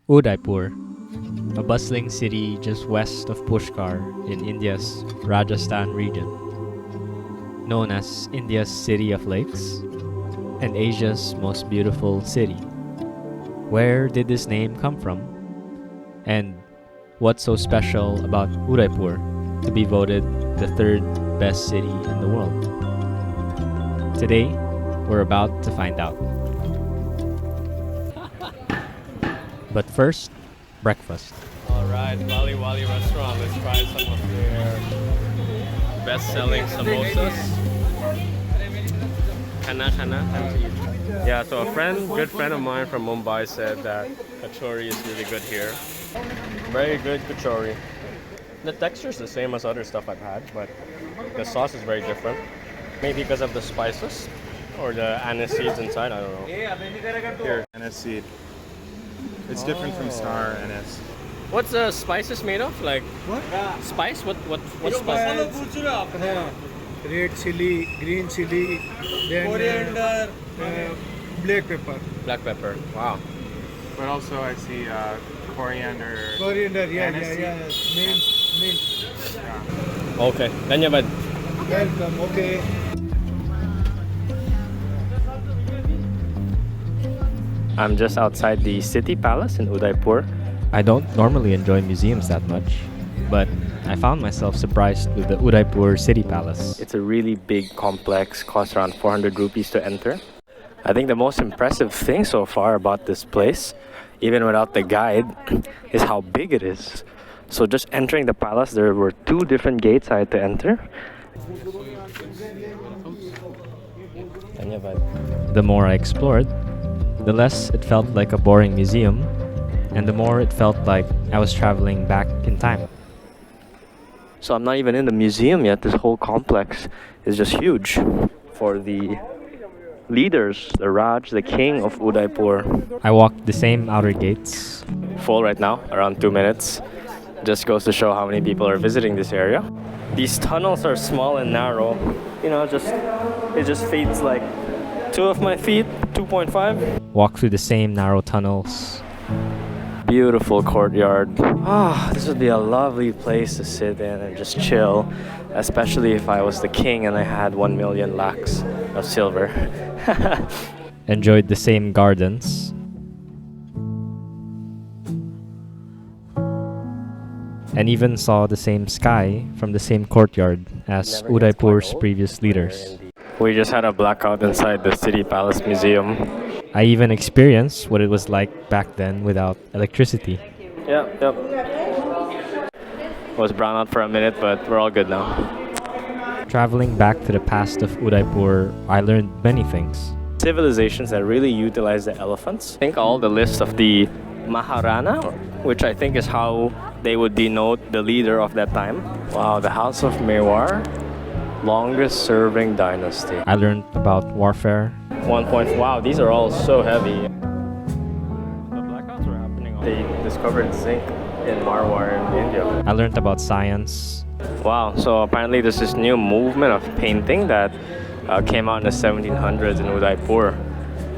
Udaipur, a bustling city just west of Pushkar in India's Rajasthan region. Known as India's City of Lakes and Asia's most beautiful city. Where did this name come from? And what's so special about Udaipur to be voted the third best city in the world? Today, we're about to find out. But first, breakfast. Alright, Wali Wali restaurant. Let's try some of their best-selling samosas. Khana khana. Yeah, so a good friend of mine from Mumbai said that kachori is really good here. Very good kachori. The texture is the same as other stuff I've had, but the sauce is very different. Maybe because of the spices or the anise seeds inside, I don't know. Here. Anise seed. It's different from star anise. What's the spices made of? Like What? spice? What spice? Red chili, green chili, then Coriander. Black pepper. Black pepper. Wow. But also I see coriander. Coriander, Anise Mint. Okay. Dhanyabad. Welcome, okay. I'm just outside the city palace in Udaipur. I don't normally enjoy museums that much, but I found myself surprised with the Udaipur City Palace. It's a really big complex, costs around 400 rupees to enter. I think the most impressive thing so far about this place, even without the guide, is how big it is. So just entering the palace, there were two different gates I had to enter. The more I explored, the less it felt like a boring museum, and the more it felt like I was traveling back in time. So I'm not even in the museum yet. This whole complex is just huge. For the leaders, the Raj, the king of Udaipur. I walked the same outer gates. Full right now, around 2 minutes. Just goes to show how many people are visiting this area. These tunnels are small and narrow. You know, it just feeds like 2 of my feet, 2.5. Walked through the same narrow tunnels. Beautiful courtyard. This would be a lovely place to sit in and just chill, especially if I was the king and I had 1 million lakhs of silver. Enjoyed the same gardens. And even saw the same sky from the same courtyard as Udaipur's previous leaders. We just had a blackout inside the City Palace Museum. I even experienced what it was like back then without electricity. Yep. Was brown out for a minute, but we're all good now. Traveling back to the past of Udaipur, I learned many things. Civilizations that really utilize the elephants. I think all the list of the Maharana, which I think is how they would denote the leader of that time. Wow, the House of Mewar, longest serving dynasty. I learned about warfare. Wow, these are all so heavy. The blackouts were happening. They discovered zinc in Marwar in India. I learned about science. Wow, so apparently there's this new movement of painting that came out in the 1700s in Udaipur.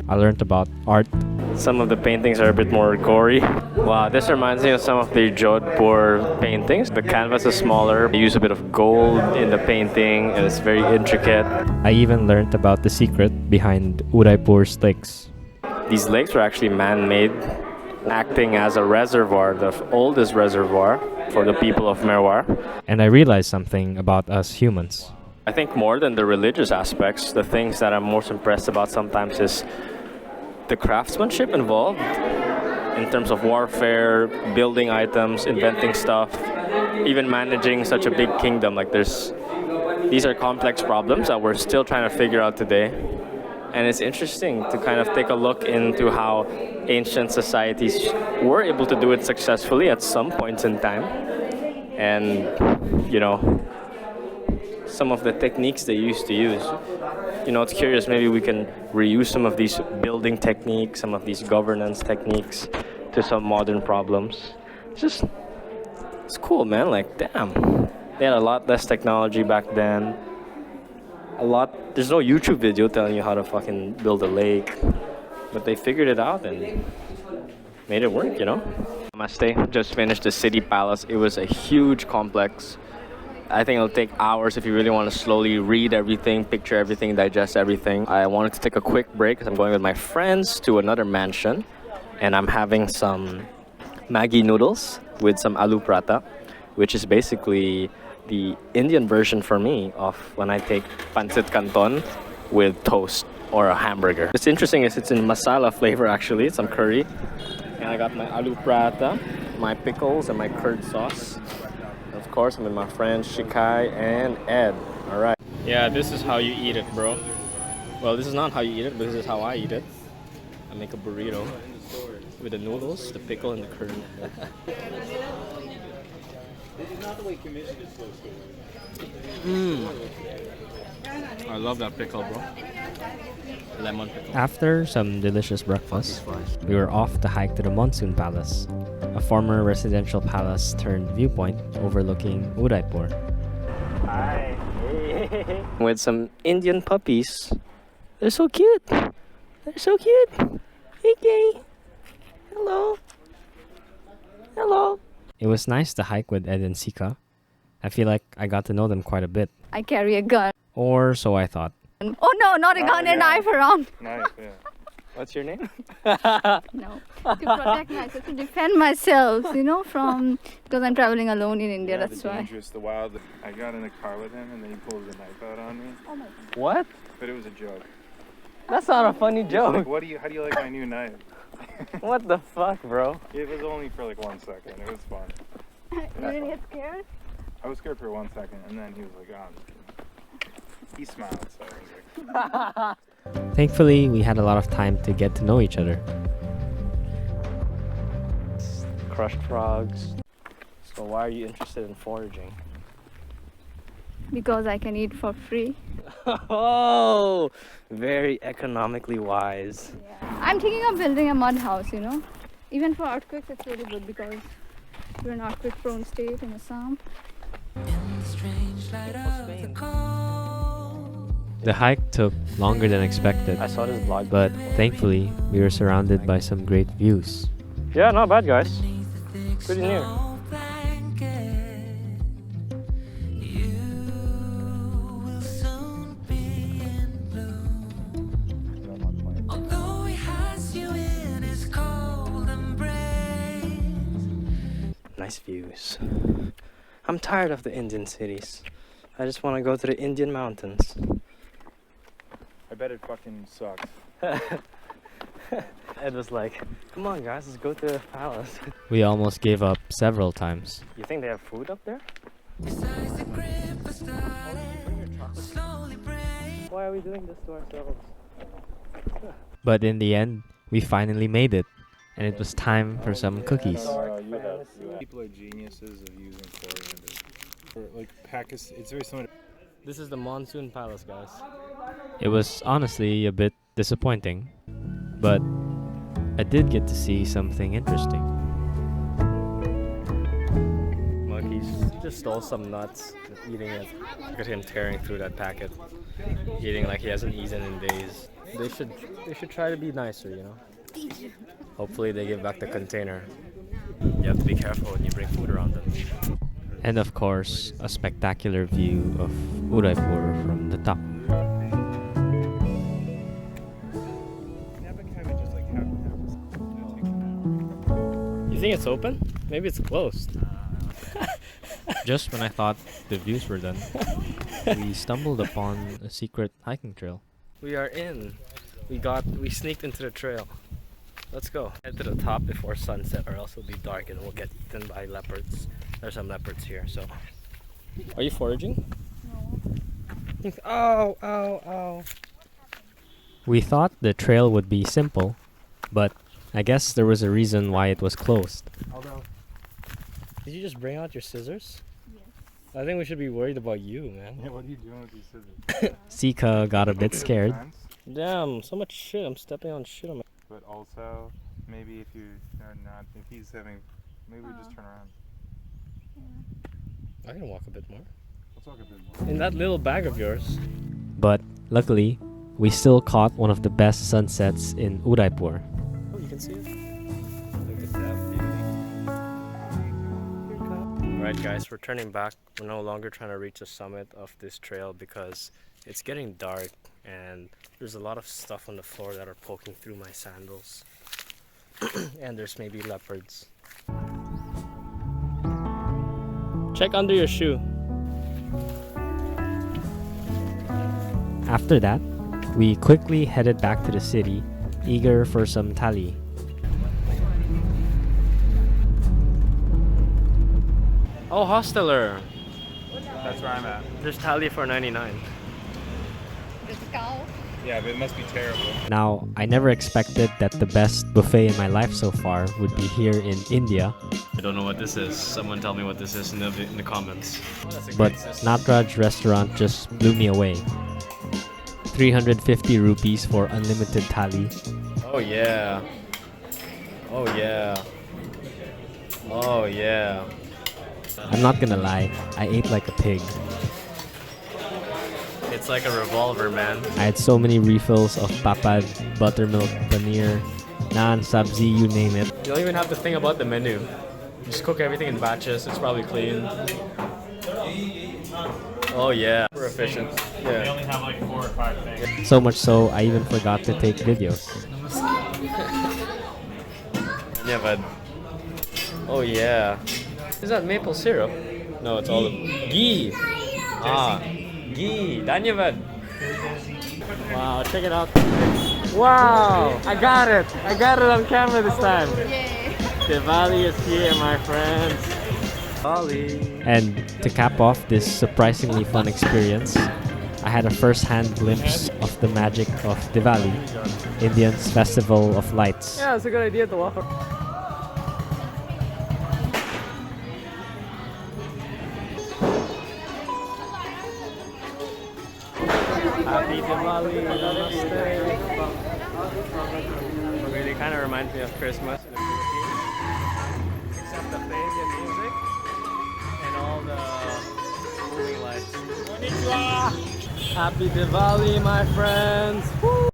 I learned about art. Some of the paintings are a bit more gory. Wow, this reminds me of some of the Jodhpur paintings. The canvas is smaller. They use a bit of gold in the painting and it's very intricate. I even learned about the secret behind Udaipur's lakes. These lakes were actually man-made, acting as a reservoir, the oldest reservoir for the people of Mewar. And I realized something about us humans. I think more than the religious aspects, the things that I'm most impressed about sometimes is the craftsmanship involved in terms of warfare, building items, inventing stuff, even managing such a big kingdom. These are complex problems that we're still trying to figure out today. And it's interesting to kind of take a look into how ancient societies were able to do it successfully at some points in time. And, you know, some of the techniques they used to use. You know, it's curious, maybe we can reuse some of these building techniques, some of these governance techniques to some modern problems. It's cool, man. Like, damn. They had a lot less technology back then. There's no YouTube video telling you how to fucking build a lake. But they figured it out and made it work, you know? Namaste. Just finished the city palace. It was a huge complex. I think it'll take hours if you really want to slowly read everything, picture everything, digest everything. I wanted to take a quick break because I'm going with my friends to another mansion, and I'm having some Maggi noodles with some aloo prata, which is basically the Indian version for me of when I take pancit canton with toast or a hamburger. What's interesting is it's in masala flavor actually, some curry. And I got my aloo prata, my pickles, and my curd sauce. Of course, I'm with my friends Shikai and Ed. All right. Yeah, this is how you eat it, bro. Well, this is not how you eat it, but this is how I eat it. I make a burrito with the noodles, the pickle, and the curd. I love that pickle, bro. Lemon pickle. After some delicious breakfast, we were off to hike to the Monsoon Palace, a former residential palace turned viewpoint overlooking Udaipur. Hi. Hey. With some Indian puppies. They're so cute. They're so cute. Hey, gay. Hello. Hello. It was nice to hike with Ed and Sika. I feel like I got to know them quite a bit. I carry a gun. Or so I thought. Oh no, not a gun, a knife around. Nice, yeah. What's your name? No, to protect myself, to defend myself, from, because I'm traveling alone in India, that's the why. dangerous, the wild. I got in the car with him and then he pulls a knife out on me. Oh my God. What? But it was a joke. That's not a funny He's joke. like, how do you like my new knife? What the fuck, bro? It was only for like 1 second. It was fun. You didn't get scared? I was scared for 1 second and then he was like, oh, I'm just kidding. He smiled, so I was like, Thankfully, we had a lot of time to get to know each other. Crushed frogs. So why are you interested in foraging? Because I can eat for free. Oh, very economically wise. I'm thinking of building a mud house, Even for earthquakes, it's really good because we're an earthquake-prone state in Assam. The hike took longer than expected, I saw this vlog. but thankfully, we were surrounded by some great views. Yeah, not bad, guys. Pretty near. Nice views. I'm tired of the Indian cities. I just want to go to the Indian mountains. I bet it fucking sucks. Ed was like, come on guys, let's go to the palace. We almost gave up several times. You think they have food up there? Why are we doing this to ourselves? But in the end, we finally made it, and it was time for some cookies. People are geniuses of using coriander. Like Pakistan, it's very similar. This is the Monsoon Palace, guys. It was honestly a bit disappointing, but I did get to see something interesting. Monkeys. He just stole some nuts, eating it. Look at him tearing through that packet, eating like he hasn't eaten in days. They should try to be nicer, Hopefully they give back the container. You have to be careful when you bring food around them. And of course, a spectacular view of Udaipur from the top. You think it's open? Maybe it's closed. Just when I thought the views were done, we stumbled upon a secret hiking trail. We are in. We sneaked into the trail. Let's go. Head to the top before sunset or else it'll be dark and we'll get eaten by leopards. There's some leopards here, so. Are you foraging? No. Oh, ow, ow. We thought the trail would be simple, but I guess there was a reason why it was closed. Did you just bring out your scissors? Yes. I think we should be worried about you, man. Yeah, what are you doing with these scissors? Sika got a bit scared. Damn, so much shit. I'm stepping on shit on my... But also, maybe if you are not, if he's having, maybe we just turn around. I can walk a bit more. Let's walk a bit more. In that little bag of yours. But luckily, we still caught one of the best sunsets in Udaipur. Oh, you can see it? Like Alright guys, we're turning back. We're no longer trying to reach the summit of this trail because it's getting dark and there's a lot of stuff on the floor that are poking through my sandals. And there's maybe leopards. Check under your shoe. After that, we quickly headed back to the city, eager for some thali. Oh, hosteler! That's where I'm at. There's thali for 99. There's a cow. Yeah, but it must be terrible. Now, I never expected that the best buffet in my life so far would be here in India, I don't know what this is. Someone tell me what this is in the comments. but Natraj restaurant just blew me away. 350 rupees for unlimited thali. Oh yeah. Oh yeah. Oh yeah. I'm not gonna lie, I ate like a pig. It's like a revolver, man. I had so many refills of papad, buttermilk, paneer, naan, sabzi, you name it. You don't even have to think about the menu. Just cook everything in batches. It's probably clean. Oh yeah. We're efficient. They Yeah. only have like 4 or 5 things. So much so, I even forgot to take videos. Yeah, bud. Oh yeah. Is that maple syrup? No, it's olive. Ghee. Ah. Ghee. Dhanyavad. Wow, check it out. Wow! I got it! I got it on camera this time. Yay. Diwali is here, my friends. Diwali. And to cap off this surprisingly fun experience, I had a first-hand glimpse of the magic of Diwali, Indians' festival of lights. Yeah, it's a good idea to walk. Happy Diwali, namaste. It really kind of reminds me of Christmas in the Philippines, except the Fabian music and all the moving lights. Konnichiwa! Happy Diwali, my friends! Woo!